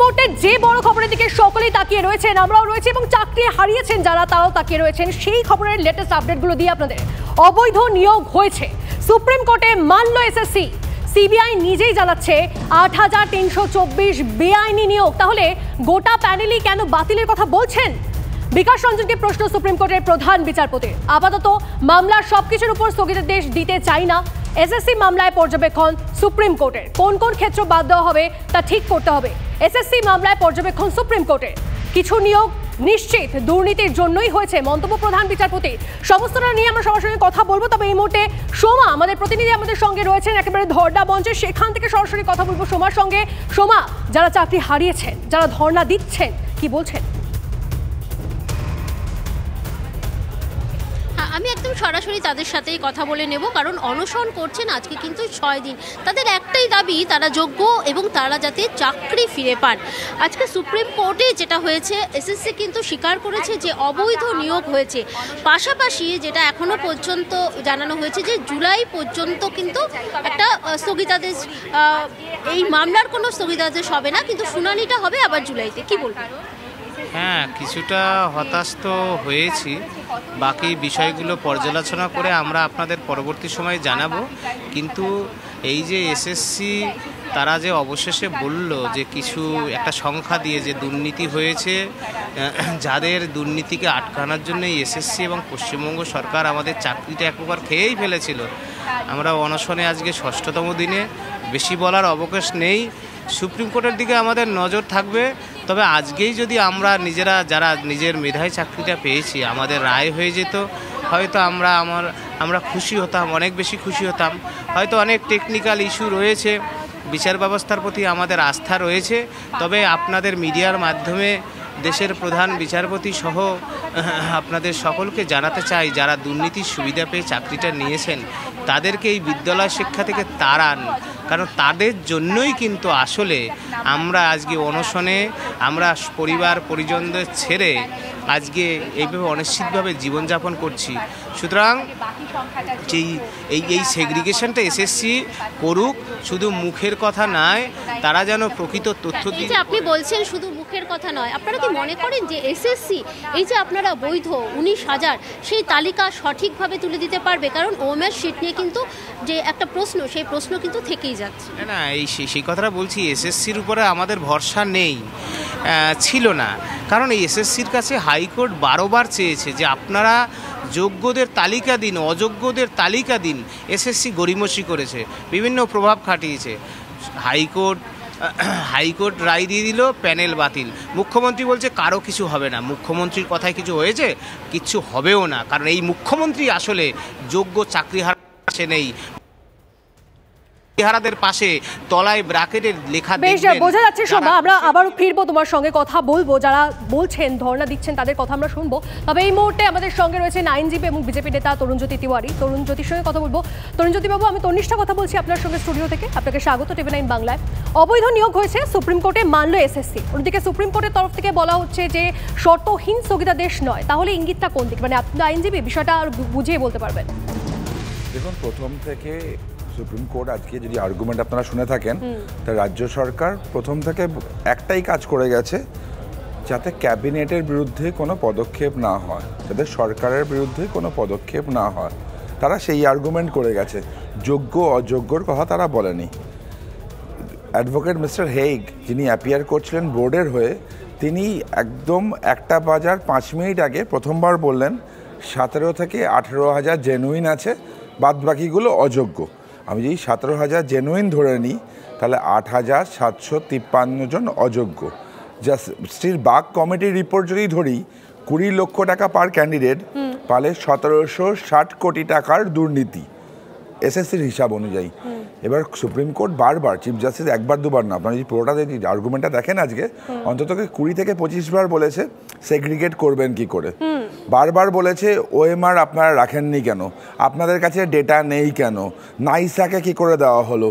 মুহূর্তে যে বড় খবরের দিকে সকলেই তাকিয়ে রয়েছেন, আমরাও রয়েছি এবং চাকরি হারিয়েছেন যারা তারাও তাকিয়ে রয়েছেন, সেই খবরের লেটেস্ট আপডেটগুলো দিয়ে আপনাদের। অবৈধ নিয়োগ হয়েছে, সুপ্রিম কোর্টে মানল এসএসসি। সিবিআই নিজেই জানাচ্ছে ৮৩২৪ বেআইনি নিয়োগ। তাহলে গোটা প্যানেলই কেন বাতিলের কথা বলছেন? বিকাশ রঞ্জনকে প্রশ্ন সুপ্রিম কোর্টের প্রধান বিচারপতির। আপাতত মামলার সবকিছুর উপর স্থগিতাদেশ দিতে চাই না। এসএসসি মামলায় পর্যবেক্ষণ সুপ্রিম কোর্টের। কোন কোন ক্ষেত্র বাদ দেওয়া হবে তা ঠিক করতে হবে। এসএসসি মামলায় পর্যবেক্ষণ সুপ্রিম কোর্টের। কিছু নিয়োগ নিশ্চিত দুর্নীতির জন্যই হয়েছে, মন্তব্য প্রধান বিচারপতি। সমস্তটা নিয়ে আমরা সরাসরি কথা বলবো। তবে এই মুহূর্তে সোমা আমাদের প্রতিনিধি আমাদের সঙ্গে রয়েছেন একেবারে ধর্ণা মঞ্চে, সেখান থেকে সরাসরি কথা বলবো সোমার সঙ্গে। সোমা, যারা চাকরি হারিয়েছেন, যারা ধর্ণা দিচ্ছেন, কি বলছেন? আমি একদম সরাসরি তাদের সাথেই কথা বলে নেব, কারণ অনশন করছেন আজকে কিন্তু 6 দিন। তাদের একটাই দাবি, তারা যোগ্য এবং তারা যাতে চাকরি ফিরে পান। আজকে সুপ্রিম কোর্টে যেটা হয়েছে, এসএসসি কিন্তু স্বীকার করেছে যে অবৈধ নিয়োগ হয়েছে। পাশাপাশি যেটা এখনো পর্যন্ত জানানো হয়েছে যে জুলাই পর্যন্ত কিন্তু একটা স্থগিতাদেশ, এই মামলার কোনো স্থগিতাদেশ হবে না, কিন্তু শুনানিটা হবে আবার জুলাইতে। কি বলবেন? হ্যাঁ, কিছুটা হতাশ তো হয়েছি। বাকি বিষয়গুলো পর্যালোচনা করে আমরা আপনাদের পরবর্তী সময়ে জানাবো। কিন্তু এই যে এসএসসি তারা যে অবশেষে বলল যে কিছু একটা সংখ্যা দিয়ে যে দুর্নীতি হয়েছে, যাদের দুর্নীতিকে আটকানোর জন্য এসএসসি এবং পশ্চিমবঙ্গ সরকার আমাদের চাকরিটা একবার খেয়েই ফেলেছিল। আমরা অনশনে আজকে 6তম দিনে, বেশি বলার অবকাশ নেই। সুপ্রিম কোর্টের দিকে আমাদের নজর থাকবে। তবে আজকেই যদি আমরা নিজেরা যারা নিজের মেধায় চাকরিটা পেয়েছি আমাদের রায় হয়ে যেত, হয়তো আমরা খুশি হতাম, অনেক বেশি খুশি হতাম। হয়তো অনেক টেকনিক্যাল ইস্যু রয়েছে, বিচার ব্যবস্থার প্রতি আমাদের আস্থা রয়েছে। তবে আপনাদের মিডিয়ার মাধ্যমে দেশের প্রধান বিচারপতি সহ আপনাদের সকলকে জানাতে চাই, যারা দুর্নীতির সুবিধা পেয়ে চাকরিটা নিয়েছেন তাদেরকে এই বিদ্যালয় শিক্ষা থেকে তাড়ান। কারণ তাদের জন্যই কিন্তু আসলে আমরা আজকে অনশনে, আমরা পরিবার পরিজনদের ছেড়ে আজকে এইভাবে অনিশ্চিতভাবে জীবনযাপন করছি। সুতরাং এই সেগ্রিগেশনটা এসএসসি করুক, শুধু মুখের কথা নয়, তারা যেন প্রকৃত তথ্য দিয়ে। আপনি বলছেন শুধু মুখের কথা নয়, আপনারা কি মনে করেন যে এসএসসি এই যে আপনারা বৈধ 19,000 সেই তালিকা সঠিকভাবে তুলে দিতে পারবে? কারণ ওএমআর শিট নিয়ে কিন্তু যে একটা প্রশ্ন, সেই প্রশ্ন কিন্তু থেকেই যাচ্ছে। না, সেই কথাটা বলছি, এসএসসির উপরে আমাদের ভরসা নেই, ছিল না। কারণ এই এসএসসির কাছে হাইকোর্ট 12 বার চেয়েছে যে আপনারা যোগ্যদের তালিকা দিন, অযোগ্যদের তালিকা দিন। এসএসসি গড়িমসি করেছে, বিভিন্ন প্রভাব খাটিয়েছে। হাইকোর্ট রায় দিয়ে দিল, প্যানেল বাতিল। মুখ্যমন্ত্রী বলছে কারো কিছু হবে না। মুখ্যমন্ত্রীর কথায় কিছু হয়েছে? কিচ্ছু হবেও না। কারণ এই মুখ্যমন্ত্রী আসলে যোগ্য চাকরিহারা নেই, হারাদের পাশে তলায় ব্র্যাকেটের লেখা বেশ বোঝা যাচ্ছে। শোভা, আমরা আবারও ফিরবো, তোমার সঙ্গে কথা বলবো। যারা বলছেন, ধর্ণা দিচ্ছেন, তাদের কথা আমরা শুনবো। তবে এই মুহূর্তে আমাদের সঙ্গে রয়েছেন আইনজীবী এবং বিজেপি নেতা তরুণজ্যোতি তিওয়ারি। তরুণজ্যোতির সঙ্গে কথা বলবো। তরুণজ্যোতি বাবু, আমি তনিষ্ঠা কথা বলছি আপনার সঙ্গে স্টুডিও থেকে। আপনাকে স্বাগত TV9 বাংলায়। অবৈধ নিয়োগ হয়েছে, সুপ্রিম কোর্টে মানল এসএসসি। অন্যদিকে সুপ্রিম কোর্টের তরফ থেকে বলা হচ্ছে যে শর্তহীন স্থগিতাদেশ নয়। তাহলে ইঙ্গিতটা কোন দিকে? মানে আপনি আইনজীবী, বিষয়টা আর বুঝিয়ে বলতে পারবেন? দেখুন, প্রথম থেকে সুপ্রিম কোর্ট আজকে যদি আর্গুমেন্ট আপনারা শুনে থাকেন, তা রাজ্য সরকার প্রথম থেকে একটাই কাজ করে গেছে, যাতে ক্যাবিনেটের বিরুদ্ধে কোনো পদক্ষেপ না হয়, যাতে সরকারের বিরুদ্ধে কোনো পদক্ষেপ না হয়। তারা সেই আর্গুমেন্ট করে গেছে, যোগ্য অযোগ্যর কথা তারা বলেনি। অ্যাডভোকেট মিস্টার হেগ, যিনি অ্যাপিয়ার করছিলেন বোর্ডের হয়ে, তিনি একদম 1:05 আগে প্রথমবার বললেন 17 থেকে 18,000 জেনুইন আছে, বাদ বাকিগুলো অযোগ্য। আমি যদি 17,000 জেনুইন ধরে নিই, তাহলে 8,753 জন অযোগ্য। জাস্টিস বাগ কমিটির রিপোর্ট যদি ধরি, 20 লক্ষ টাকা পার ক্যান্ডিডেট, তাহলে 1760 কোটি টাকার দুর্নীতি এসএসসির হিসাব অনুযায়ী। এবার সুপ্রিম কোর্ট বারবার, চিফ জাস্টিস একবার দুবার না, আপনারা যদি পুরোটা যদি আর্গুমেন্টটা দেখেন আজকে, অন্তত 20 থেকে 25 বার বলেছে সেগ্রিগেট করবেন কি করে। বারবার বলেছে ওএমআর আপনারা রাখেননি কেন, আপনাদের কাছে ডেটা নেই কেন, নাইসাকে কি করে দেওয়া হলো,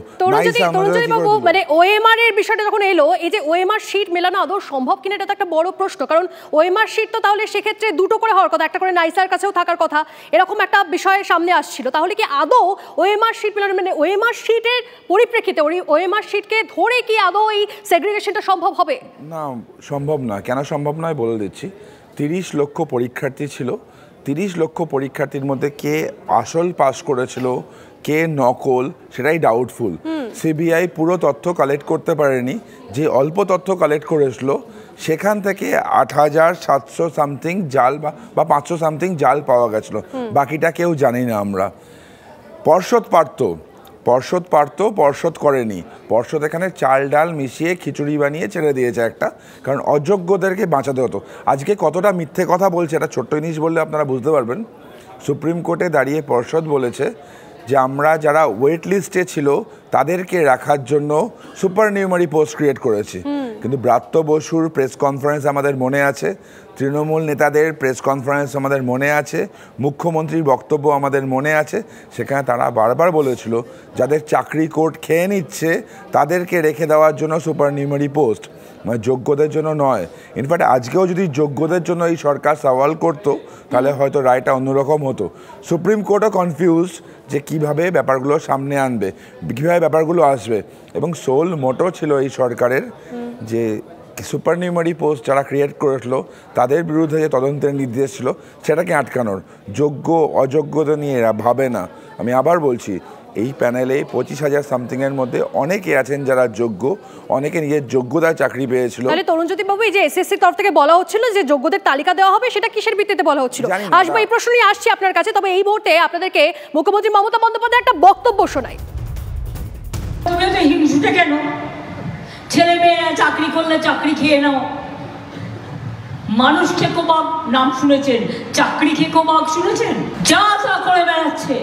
বাবু মানে ওএমআর এর বিষয়টা যখন এলো, এই যে ওএমআর শিট মেলানো আদৌ সম্ভব কিনা এটা তো একটা বড় প্রশ্ন, কারণ ওএমআর শিট তো তাহলে সেক্ষেত্রে দুটো করে হওয়ার কথা, একটা করে নাইসার কাছেও থাকার কথা, এরকম একটা বিষয় সামনে আসছিল। তাহলে কি আদৌ ওএমআর শিট মেলানো মানে ওএমআর শিটের পরিপ্রেক্ষিতে ওএমআর শিটকে ধরে কি আদৌ এই সেগ্রিগেশনটা সম্ভব হবে? না, সম্ভব না। কেন সম্ভব নয় বলে দিচ্ছি। 30 লক্ষ পরীক্ষার্থী ছিল, 30 লক্ষ পরীক্ষার্থীর মধ্যে কে আসল পাস করেছিল কে নকল সেটাই ডাউটফুল। সিবিআই পুরো তথ্য কালেক্ট করতে পারেনি, যে অল্প তথ্য কালেক্ট করেছিল সেখান থেকে 8,700 সামথিং জাল বা 500 সামথিং জাল পাওয়া গেছিলো, বাকিটা কেউ জানি না আমরা। পর্ষদ করেনি। পর্ষদ এখানে চাল ডাল মিশিয়ে খিচুড়ি বানিয়ে ছেড়ে দিয়েছে একটা, কারণ অযোগ্যদেরকে বাঁচাতে হতো। আজকে কতটা মিথ্যে কথা বলছে এটা ছোট্ট জিনিস বললে আপনারা বুঝতে পারবেন। সুপ্রিম কোর্টে দাঁড়িয়ে পর্ষদ বলেছে যে আমরা যারা ওয়েট লিস্টে ছিল তাদেরকে রাখার জন্য সুপার নিউমারি পোস্ট ক্রিয়েট করেছি, কিন্তু ব্রাত্য বসুর প্রেস কনফারেন্স আমাদের মনে আছে, তৃণমূল নেতাদের প্রেস কনফারেন্স আমাদের মনে আছে, মুখ্যমন্ত্রীর বক্তব্য আমাদের মনে আছে। সেখানে তারা বারবার বলেছিল যাদের চাকরি কোর্ট খেয়ে নিচ্ছে তাদেরকে রেখে দেওয়ার জন্য সুপার নিউমারি পোস্ট, মানে যোগ্যদের জন্য নয়। ইনফ্যাক্ট আজকেও যদি যোগ্যদের জন্য এই সরকার সওয়াল করতো তাহলে হয়তো রায়টা অন্যরকম হতো। সুপ্রিম কোর্টও কনফিউজ যে কিভাবে ব্যাপারগুলো সামনে আনবে, কীভাবে ব্যাপারগুলো আসবে, এবং সোল মোটো ছিল এই সরকারের যে সুপার নিউমারি পোস্ট যারা ক্রিয়েট করেছিল তাদের বিরুদ্ধে যে তদন্তের নির্দেশ ছিল সেটাকে আটকানোর। যোগ্য অযোগ্যতা নিয়ে এরা ভাবে না। আমি আবার বলছি, এই প্যানেলে 25,000 সামথিংয়ের মধ্যে অনেকে আছেন যারা যোগ্য, অনেকে নিজের যোগ্যতায় চাকরি পেয়েছিল। তাহলে তরুণজ্যোতি বাবু, এই যে এসএসসির তরফ থেকে বলা হচ্ছিল যে যোগ্যদের তালিকা দেওয়া হবে, সেটা কিসের ভিত্তিতে বলা হচ্ছিল? আসবো এই প্রশ্ন নিয়ে আসছি আপনার কাছে, তবে এই মুহূর্তে আপনাদেরকে মুখ্যমন্ত্রী মমতা বন্দ্যোপাধ্যায়ের একটা বক্তব্য শোনাই। তুমি তো হিংসুটে কেন? ছেলে মেয়েরা চাকরি করলে চাকরি খেয়ে নাও। মানুষ খেকো বাঘ নাম শুনেছেন, চাকরি খেকো বাঘ শুনেছেন? যা তা করে বেড়াচ্ছে।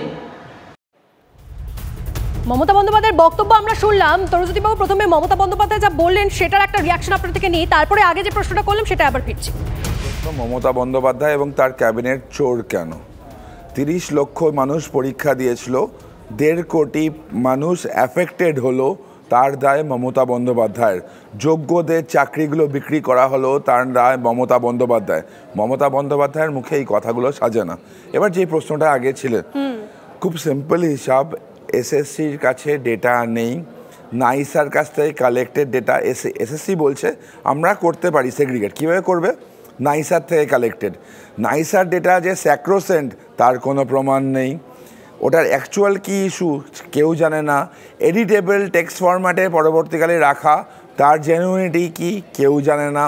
মমতা বন্দ্যোপাধ্যায়ের বক্তব্য আমরা শুনলাম। তরুণজ্যোতি বাবু, প্রথমে মমতা বন্দ্যোপাধ্যায় যা বললেন সেটার একটা রিয়াকশন আপনার থেকে নিই, তারপরে আগে যে প্রশ্নটা করলাম সেটা আবার ফিরছি। মমতা বন্দ্যোপাধ্যায় এবং তার ক্যাবিনেট চোর কেন? 30 লক্ষ মানুষ পরীক্ষা দিয়েছিল, 1.5 কোটি মানুষ অ্যাফেক্টেড হলো, তার দায় মমতা বন্দ্যোপাধ্যায়ের। যোগ্যদের চাকরিগুলো বিক্রি করা হলো, তার দায় মমতা বন্দ্যোপাধ্যায়। মমতা বন্দ্যোপাধ্যায়ের মুখে এই কথাগুলো সাজে না। এবার যে প্রশ্নটা আগে ছিল, খুব সিম্পল হিসাব, এসএসসির কাছে ডেটা নেই, নাইসার কাছ থেকে কালেক্টেড ডেটা এসএসসি বলছে আমরা করতে পারি সেগ্রিগেট। কীভাবে করবে? নাইসার থেকে কালেক্টেড। নাইসার ডেটা যে স্যাক্রোসেন্ট তার কোনো প্রমাণ নেই, ওটার অ্যাকচুয়াল কী ইস্যু কেউ জানে না। এডিটেবল টেক্সট ফরম্যাটে পরবর্তীকালে রাখা, তার জেনুইনিটি কি কেউ জানে না।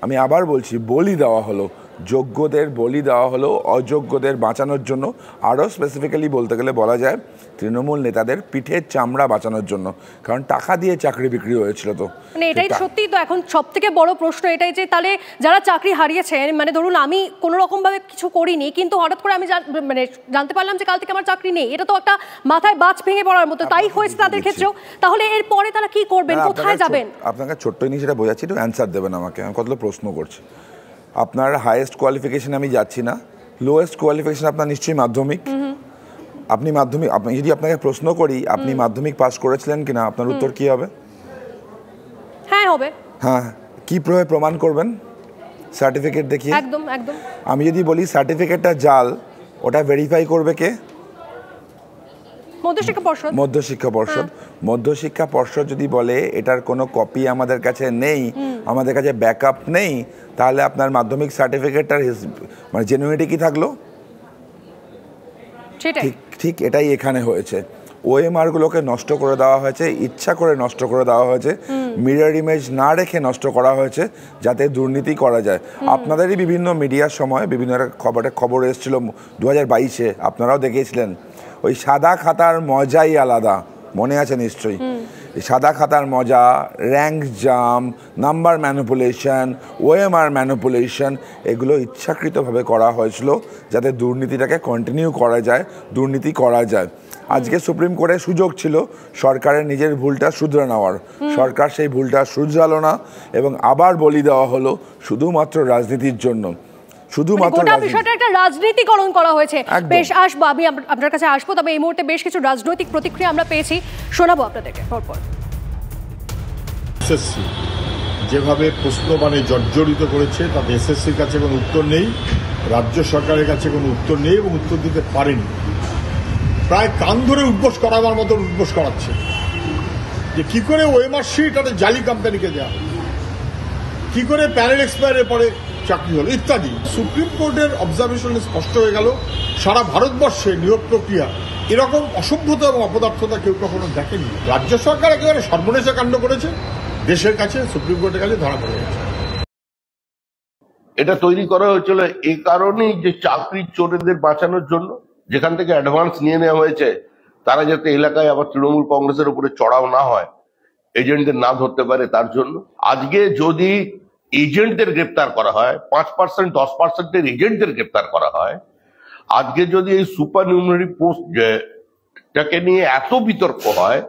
আমি আবার বলছি, বলি দেওয়া হলো, যোগ্যদের বলি দেওয়া হলো অযোগ্যদের বাঁচানোর জন্য। আরও স্পেসিফিক্যালি বলতে গেলে বলা যায় তৃণমূল নেতাদের পিঠের চামড়া বাঁচানোর জন্য, কারণ টাকা দিয়ে চাকরি বিক্রি হয়েছিল। তো মানে এটাই সত্যি তো এখন সব থেকে বড় প্রশ্ন এটাই যে তাহলে যারা চাকরি হারিয়েছেন, মানে ধরুন আমি কোনো রকমভাবে কিছু করিনি, কিন্তু হঠাৎ করে আমি মানে জানতে পারলাম যে কাল থেকে আমার চাকরি নেই, এটা তো একটা মাথায় বাজ ভেঙে পড়ার মতো। তাই হয়েছে তাদের ক্ষেত্রেও। তাহলে এর পরে তারা কি করবেন, কোথায় যাবেন? আপনাকে ছোট্ট জিনিস এটা বোঝাচ্ছি, একটু অ্যান্সার দেবেন আমাকে। আমি কতগুলো প্রশ্ন করছি। আপনার হাইয়েস্ট কোয়ালিফিকেশন আমি যাচ্ছি না, লোয়েস্ট কোয়ালিফিকেশন আপনার নিশ্চয়ই মাধ্যমিক। আপনি মাধ্যমিক, আপনি যদি আপনাকে প্রশ্ন করি আপনি মাধ্যমিক পাস করেছিলেন কিনা, আপনার উত্তর কি হবে? হ্যাঁ হবে। হ্যাঁ, কি প্রমাণ করবেন? সার্টিফিকেট দেখিয়ে। একদম একদম। আমি যদি বলি সার্টিফিকেটটা জাল, ওটা ভেরিফাই করবে কে? মধ্যশিক্ষা পর্ষদ যদি বলে এটার কোনো কপি আমাদের কাছে নেই, আমাদের কাছে ব্যাকআপ নেই, তাহলে আপনার মাধ্যমিক সার্টিফিকেটটার মানে জেনুইনিটি কি থাকলো? ঠিক এটাই এখানে হয়েছে। ওএমআরগুলোকে নষ্ট করে দেওয়া হয়েছে, ইচ্ছা করে নষ্ট করে দেওয়া হয়েছে, মিরর ইমেজ না রেখে নষ্ট করা হয়েছে যাতে দুর্নীতি করা যায়। আপনাদেরই বিভিন্ন মিডিয়ার সময় বিভিন্ন খবর এসেছিল 2022-এ, আপনারাও দেখিয়েছিলেন, ওই সাদা খাতার মজাই আলাদা, মনে আছে নিশ্চয়ই। সাদা খাতার মজা, র্যাঙ্ক জাম, নাম্বার ম্যানিপুলেশন, ওএমআর ম্যানিপুলেশন, এগুলো ইচ্ছাকৃতভাবে করা হয়েছিল যাতে দুর্নীতিটাকে কন্টিনিউ করা যায়, দুর্নীতি করা যায়। আজকে সুপ্রিম কোর্টের সুযোগ ছিল সরকারের নিজের ভুলটা শুধরে নেওয়ার, সরকার সেই ভুলটা শুধরালো না এবং আবার বলি দেওয়া হলো শুধুমাত্র রাজনীতির জন্য। শুধুমাত্র গোটা বিষয়টা একটা রাজনীতিকরণ করা হয়েছে। একদম। বেশ, আসবো আমি আপনার কাছে আসবো, তবে এই মুহূর্তে বেশ কিছু রাজনৈতিক প্রতিক্রিয়া আমরা পেয়েছি, শোনাবো আপনাদেরকে পরপর। এসএসসি যেভাবে প্রশ্নবাণে জর্জরিত করেছে তাতে এসএসসির কাছে কোনো উত্তর নেই, রাজ্য সরকারের কাছে কোনো উত্তর নেই এবং উত্তর দিতে পারেনি। প্রায় কান ধরে উদ্বোস করাবার মতো উদ্বোস করাচ্ছে যে কি করে ওএমআর শিট একটা জালি কোম্পানিকে দেওয়া, কি করে প্যানেল এক্সপায়ারের পরে চাকরি হলো ইত্যাদি। সুপ্রিম কোর্টের অবজারভেশনে স্পষ্ট হয়ে গেল সারা ভারতবর্ষে নিয়োগ প্রক্রিয়া এরকম অসভ্যতা এবং অপদার্থতা কেউ কখনো দেখেনি। রাজ্য সরকার একেবারে সর্বনেশা কাণ্ড করেছে, দেশের কাছে সুপ্রিম কোর্টের কাছে ধরা পড়ে গেছে। এটা তৈরি করা হয়েছিল এই কারণেই যে চাকরির চোরেদের বাঁচানোর জন্য, যেখান থেকে অ্যাডভান্স নিয়ে নেওয়া হয়েছে তারা যাতে এলাকায় আবার তৃণমূল কংগ্রেসের উপরে চড়াও না হয়, এজেন্টদের না ধরতে পারে তার জন্য। আজকে যদি এজেন্টদের গ্রেপ্তার করা হয়, 5% 10% এজেন্টদের গ্রেপ্তার করা হয়, আজকে যদি এই সুপার নিউমারি পোস্টটাকে নিয়ে এত বিতর্ক হয়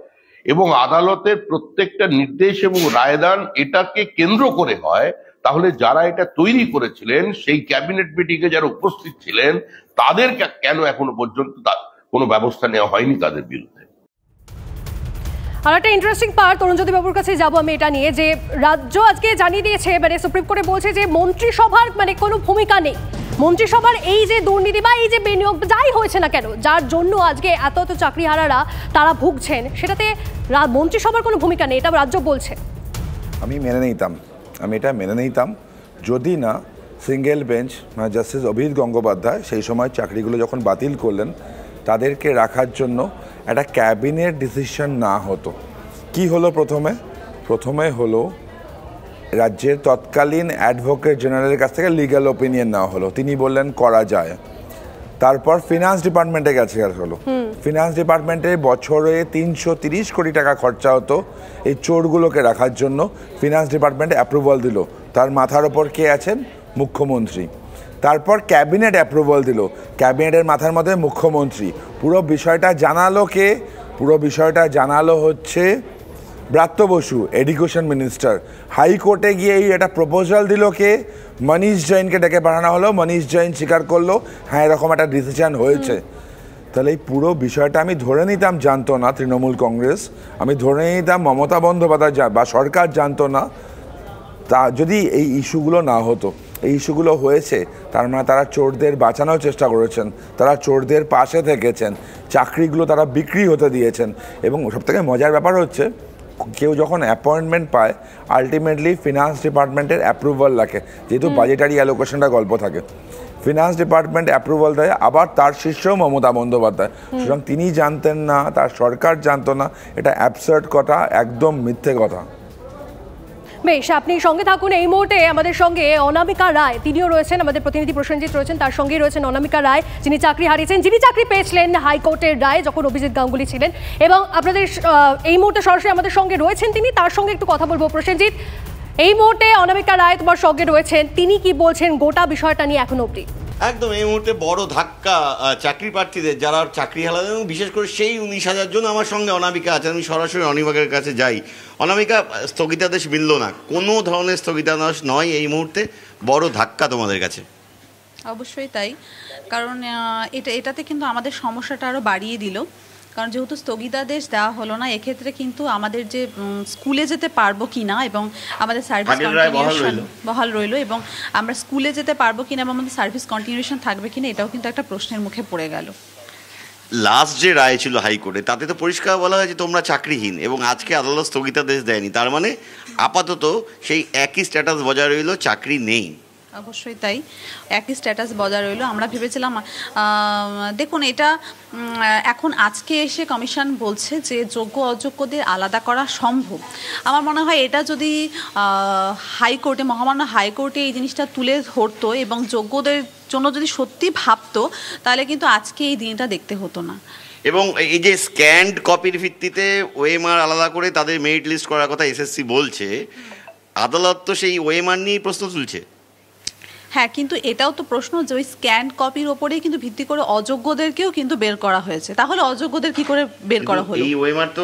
এবং আদালতের প্রত্যেকটা নির্দেশ এবং রায়দান এটাকে কেন্দ্র করে হয়, তাহলে যারা এটা তৈরি করেছিলেন সেই ক্যাবিনেট মিটিংয়ে যারা উপস্থিত ছিলেন তাদের কেন এখনো পর্যন্ত কোনো ব্যবস্থা নেওয়া হয়নি তাদের বিরুদ্ধে। আর একটা ইন্টারেস্টিং পার্ট, তরুণজ্যোতি বাবুর কাছে যাবো আমি এটা নিয়ে, যে রাজ্য আজকে জানিয়ে দিয়েছে, মানে সুপ্রিম কোর্টে বলছে যে মন্ত্রিসভার মানে কোনো ভূমিকা নেই। মন্ত্রিসভার এই যে দুর্নীতি বা এই যে বেনিয়োগ যাই হয়েছে না কেন, যার জন্য আজকে এত এত চাকরিহারারা তারা ভুগছেন, সেটাতে মন্ত্রিসভার কোনো ভূমিকা নেই, এটা রাজ্য বলছে। আমি এটা মেনে নিতাম যদি না সিঙ্গেল বেঞ্চ মানে জাস্টিস অভিজিৎ গঙ্গোপাধ্যায় সেই সময় চাকরিগুলো যখন বাতিল করলেন তাদেরকে রাখার জন্য একটা ক্যাবিনেট ডিসিশন না হতো। কি হলো প্রথমে হলো রাজ্যের তৎকালীন অ্যাডভোকেট জেনারেলের কাছ থেকে লিগ্যাল ওপিনিয়ন নেওয়া হলো, তিনি বললেন করা যায়। তারপর ফিনান্স ডিপার্টমেন্টে গেছে হলো, ফিনান্স ডিপার্টমেন্টে বছরে 330 কোটি টাকা খরচা হতো এই চোরগুলোকে রাখার জন্য। ফিনান্স ডিপার্টমেন্টে অ্যাপ্রুভাল দিল, তার মাথার ওপর কে আছেন? মুখ্যমন্ত্রী। তারপর ক্যাবিনেট অ্যাপ্রুভাল দিল, ক্যাবিনেটের মাথার মধ্যে মুখ্যমন্ত্রী। পুরো বিষয়টা জানালো কে? পুরো বিষয়টা জানালো হচ্ছে ব্রাত্য বসু, এডুকেশন মিনিস্টার। হাইকোর্টে গিয়ে এই একটা প্রপোজাল দিল কে? মনীষ জৈনকে ডেকে পাঠানো হলো, মনীষ জৈন স্বীকার করলো হ্যাঁ এরকম একটা ডিসিশন হয়েছে। তাহলে এই পুরো বিষয়টা আমি ধরে নিতাম জানতো না তৃণমূল কংগ্রেস, আমি ধরে নিতাম মমতা বন্দ্যোপাধ্যায় বা সরকার জানতো না। তা যদি এই ইস্যুগুলো না হতো, এই ইস্যুগুলো হয়েছে, তার মানে তারা চোরদের বাঁচানোর চেষ্টা করেছেন, তারা চোরদের পাশে থেকেছেন, চাকরিগুলো তারা বিক্রি হতে দিয়েছেন। এবং সবথেকে মজার ব্যাপার হচ্ছে কেউ যখন অ্যাপয়েন্টমেন্ট পায় আলটিমেটলি ফিনান্স ডিপার্টমেন্টের অ্যাপ্রুভাল লাগে, যেহেতু বাজেটারি অ্যালোকেশনটা গল্প থাকে। ফিনান্স ডিপার্টমেন্ট অ্যাপ্রুভাল দেয়, আবার তার শীর্ষ মমতা বন্দ্যোপাধ্যায়। সুতরাং তিনি জানতেন না, তার সরকার জানতো না, এটা অ্যাবসার্ড কথা, একদম মিথ্যে কথা। বেশ, আপনি সঙ্গে থাকুন। এই মুহূর্তে আমাদের সঙ্গে অনামিকা রায়, তিনিও রয়েছেন, আমাদের প্রতিনিধি প্রসেনজিৎ রয়েছেন, তার সঙ্গেই রয়েছেন অনামিকা রায়, যিনি চাকরি হারিয়েছেন, যিনি চাকরি পেয়েছিলেন হাইকোর্টের রায় যখন অভিজিৎ গাঙ্গুলি ছিলেন। এবং আপনাদের এই মুহূর্তে সরাসরি আমাদের সঙ্গে রয়েছেন তিনি, তার সঙ্গে একটু কথা বলবো। প্রসেনজিৎ, এই মুহূর্তে অনামিকা রায় তোমার সঙ্গে রয়েছেন, তিনি কি বলছেন গোটা বিষয়টা নিয়ে এখন অবধি? একদম এই মুহূর্তে বড় ধাক্কা চাকরি প্রার্থীদের, যারা চাকরি হারালেন, এবং বিশেষ করে সেই 19,000 জন। আমার সঙ্গে অনামিকা আছেন, আমি সরাসরি অনিমাকের কাছে যাই। অনামিকা, স্থগিতাদেশ মিলল না, কোনো ধরনের স্থগিতাদেশ নয়, এই মুহূর্তে বড় ধাক্কা তোমাদের কাছে। অবশ্যই তাই, কারণ এটাতে কিন্তু আমাদের সমস্যাটা আরও বাড়িয়ে দিল। কারণ যেহেতু স্থগিতাদেশ দেওয়া হলো না, এক্ষেত্রে কিন্তু আমাদের যে স্কুলে যেতে পারবো কিনা এবং আমাদের সার্ভিস কন্টিনিউশন বহাল রইল, এবং আমরা স্কুলে যেতে পারবো কিনা এবং আমাদের সার্ভিস কন্টিনিউশন থাকবে কিনা, এটাও কিন্তু একটা প্রশ্নের মুখে পড়ে গেল। লাস্ট যে রায় ছিল হাইকোর্টে, তাতে তো পরিষ্কার বলা হয়েছে তোমরা চাকরিহীন, এবং আজকে আদালত স্থগিতাদেশ দেয়নি, তার মানে আপাতত সেই একই স্ট্যাটাস বজায় রইল, চাকরি নেই। অবশ্যই তাই, একই স্ট্যাটাস বজায় রইল। আমরা ভেবেছিলাম, দেখুন এটা এখন আজকে এসে কমিশন বলছে যে যোগ্য অযোগ্যদের আলাদা করা সম্ভব। আমার মনে হয় এটা যদি হাইকোর্টে, মহামান্য হাইকোর্টে এই জিনিসটা তুলে ধরতো এবং যোগ্যদের জন্য যদি সত্যি ভাবতো, তাহলে কিন্তু আজকে এই দিনটা দেখতে হতো না। এবং এই যে স্ক্যান্ড কপির ভিত্তিতে ওএমআর আলাদা করে তাদের মেরিট লিস্ট করার কথা এসএসসি বলছে, আদালত তো সেই ওএমআর নিয়ে প্রশ্ন তুলছে। হ্যাঁ, কিন্তু এটাও তো প্রশ্ন যে ওই স্ক্যান কপির ওপরেই কিন্তু ভিত্তি করে অযোগ্যদেরকেও কিন্তু বের করা হয়েছে, তাহলে অযোগ্যদের কি করে বের করা হলো? এই ওএমআর তো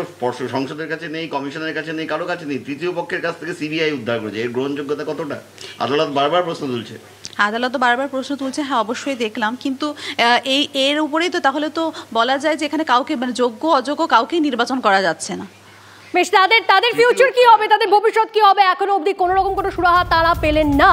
সংসদের কাছে নেই, কমিশনের কাছে নেই, কারো কাছে নেই, তৃতীয় পক্ষের কাছ থেকে সিবিআই উদ্ধার করেছে। এর গ্রহণযোগ্যতা কতটা? আদালত বারবার প্রশ্ন তুলছে। আদালত তো বারবার প্রশ্ন তুলছে, হ্যাঁ অবশ্যই দেখলাম, কিন্তু এর উপরেই তো তাহলে তো বলা যায় যে এখানে কাউকে মানে যোগ্য অযোগ্য কাউকেই নির্বাচন করা যাচ্ছে না। বেশ, তাদের ফিউচার কি হবে, তাদের ভবিষ্যৎ কি হবে, এখনো অবধি কোনো রকম কোনো সুরাহা তারা পেলেন না।